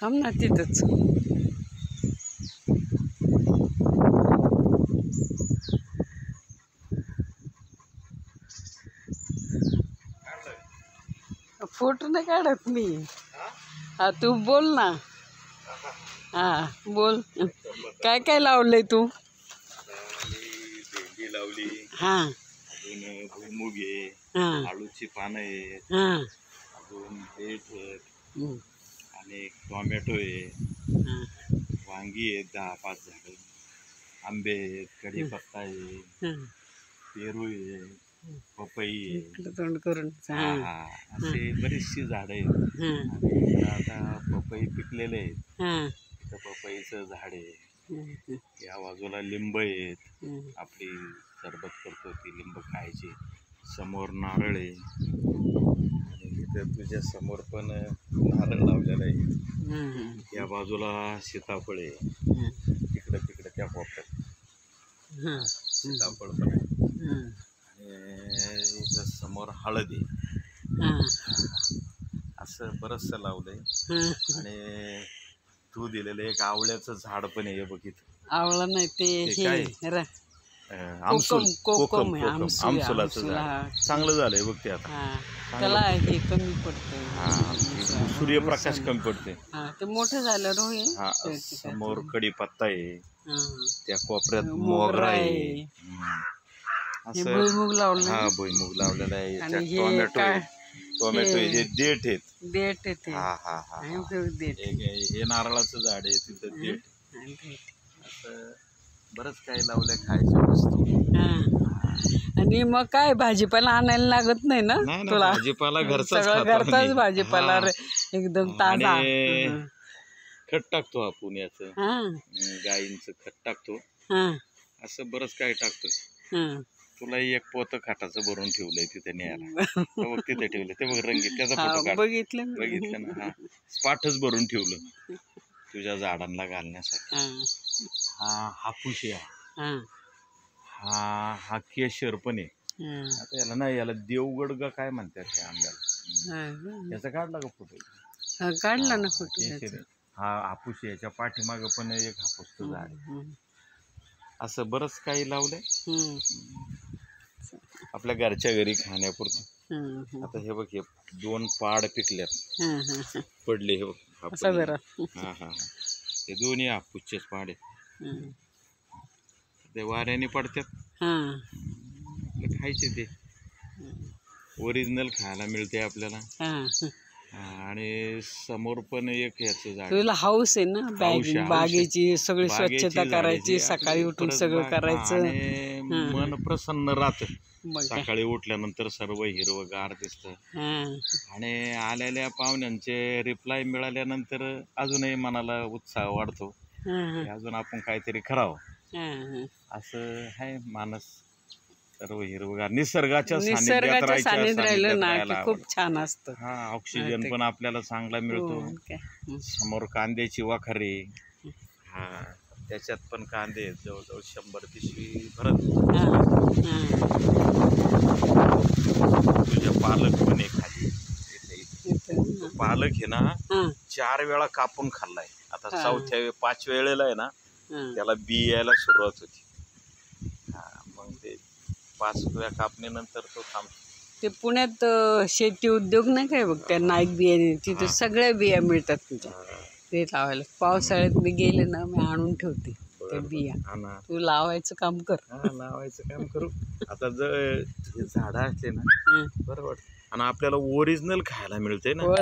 थांब ना तिथंच. फोटो नाही काढत मी. हा तू बोल ना. हा बोल. काय काय लावलंय तू? भेंडी लावली. हा अजून भुईमुग आहे. हा आळूची पानं आहेत. हा अजून बीट आहेत. हम्म. आणि टोमॅटो आहे. हा वांगी आहेत 10-5 झाडं. आंबे आहेत. कढीपत्ता आहे. हा. पेरू आहे. पपई आहे. इकडं तोंड करून. हा हा हा असे बरीचशी झाडं आहेत. हा आणि इकडं आता पपई पिकलेले आहेत. हा इथं पपईचं झाड आहे. हा या बाजूला लिंब आहेत. हा. आपली सरबत करतो ती लिंब खायची. समोर नारळ आहे. आणि इथं तुझ्या समोर पण नारळ लावलेला आहे. या बाजूला सीताफळ आहे. तिकडं त्या कोपऱ्यात सीताफळ पण आहे. आणि इथं समोर हळद आहे. असं बरंचसं लावलंय. आणि तू दिलेलं एक आवळ्याचं झाड पण आहे बघ इथं. आवळा नाही ते कोकम आमसुलाचं झाड चांगलं झालंय बघ ते आता. त्याला हे कमी पडतं. सूर्यप्रकाश कमी पडते. ते मोठं झालं रोही. हा समोर कढीपत्ता आहे. त्या कोपऱ्यात मोगरा आहे. भुईमुग लावलं. हा भुईमुग लावलेला आहे. टोमॅटो हे देठ आहेत. देठ येते. हा हा हा हे नारळाचं झाड आहे. तिथं देठ. असं बरंच काही लावलंय खायच्या वस्तू. आणि मग काय भाजीपाला आणायला लागत नाही ना तुला? भाजीपाला घरचाच घरचाच भाजीपाला एकदम ताजा. खत टाकतो आपण याचं. गाईंचं खत टाकतो. असं बरंच काही टाकतोय. तुला एक पोतं खाटाचं भरून ठेवलंय तिथे न्यायला. बघ तिथे ठेवलं ते बघ रंगीत त्याचा फोटो बघितलं ना. हा पाठच भरून ठेवलं तुझ्या झाडांना घालण्यासाठी. हा हापूस आहे. हा केशर पण आहे. आता याला नाही याला देवगड का काय म्हणतात हे आंब्याला. याचा काढला का फोटो? काढला ना फोटो. हा हापूस याच्या पाठीमागं पण एक हापूसचं झाड आहे. असं बरंच काही लावलंय आपल्या घरच्या घरी खाण्यापुरतं. आता हे बघ हे 2 पाड पिकल्यात पडले हे बघ. हा हा हे दोन्ही हापूसचेच पाड आहेत. ते वाऱ्याने पडतात. खायचे ते ओरिजिनल खायला मिळते आपल्याला. आणि समोर पण एक ह्याचं झाड. तुला हाऊस आहे ना बागेची. सगळी स्वच्छता करायची. सकाळी उठून सगळं करायचं. मन प्रसन्न राहतं. सकाळी उठल्यानंतर सर्व हिरवगार दिसतं. आणि आलेल्या पाहुण्यांचे रिप्लाय मिळाल्यानंतर अजूनही मनाला उत्साह वाढतो. अजून आपण काहीतरी करावं असं आहे मानस. सर्व हिरवगार निसर्गाच्या सानिध्यात राहिलं ना खूप छान असतं. हा ऑक्सिजन पण आपल्याला चांगला मिळतो. समोर कांद्याची वाखारी. हा त्याच्यात पण कांदे जवळजवळ 100 पिशवी भरत. तुझ्या पालक पण आहे खाली. पालक आहे ना 4 वेळा कापून खाल्लाय. आता 4-5 वेळेला आहे ना त्याला बी यायला सुरुवात होती. मग ते 5 वेळा कापणीनंतर तो थांबतो. ते पुण्यात शेती उद्योग नाही काय बघ त्या नाईक बियाणे. तिथे सगळ्या बिया मिळतात तुझ्या. ते लावायला पावसाळ्यात मी गेले ना मी आणून ठेवते त्या बिया. तू लावायचं काम कर. लावायचं काम करू. आता जर हे झाडं असले ना बरं वाटतं. आणि आपल्याला ओरिजिनल खायला मिळते ना.